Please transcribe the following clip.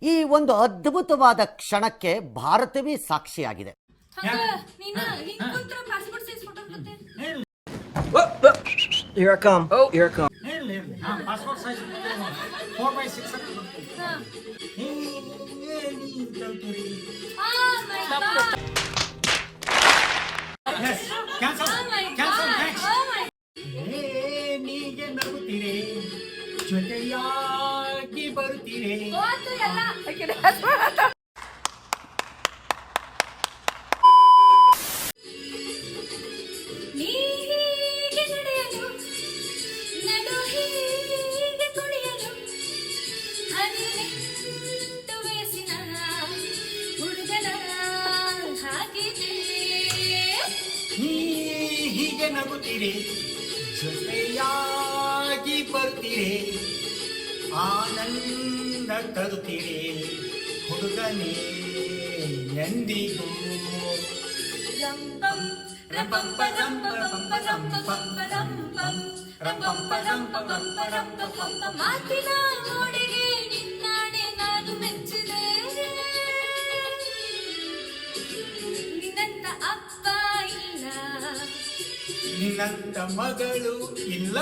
ಈ ಒಂದು ಅದ್ಭುತವಾದ ಕ್ಷಣಕ್ಕೆ ಭಾರತವೇ ಸಾಕ್ಷಿಯಾಗಿದೆ. Here I come. Oh, here I come. Passport size 4x6 ನೀಗೆ ನಗುತ್ತೀರಿ, ಜೊತೆಯಾಗಿ ಬರುತ್ತೀರಿ. ಹೀಗೆ ನಗುತ್ತೀರಿ, ಜೊತೆಯಾಗಿ ಬರ್ತೀರಿ, ಆನಂದ ತರುತ್ತೀರಿ ಹುಡುಗನೇ ಎಂದಿಗೂ. ಮಾತಿನ ನೋಡಿಗೆ ನಿನ್ನಾಣೆ ನಾನು ಮೆಚ್ಚಿದೆ, ನಿನ್ನಂತ ಅಪ್ಪ ಇಲ್ಲ, ನಿನ್ನಂತ ಮಗಳು ಇಲ್ಲ.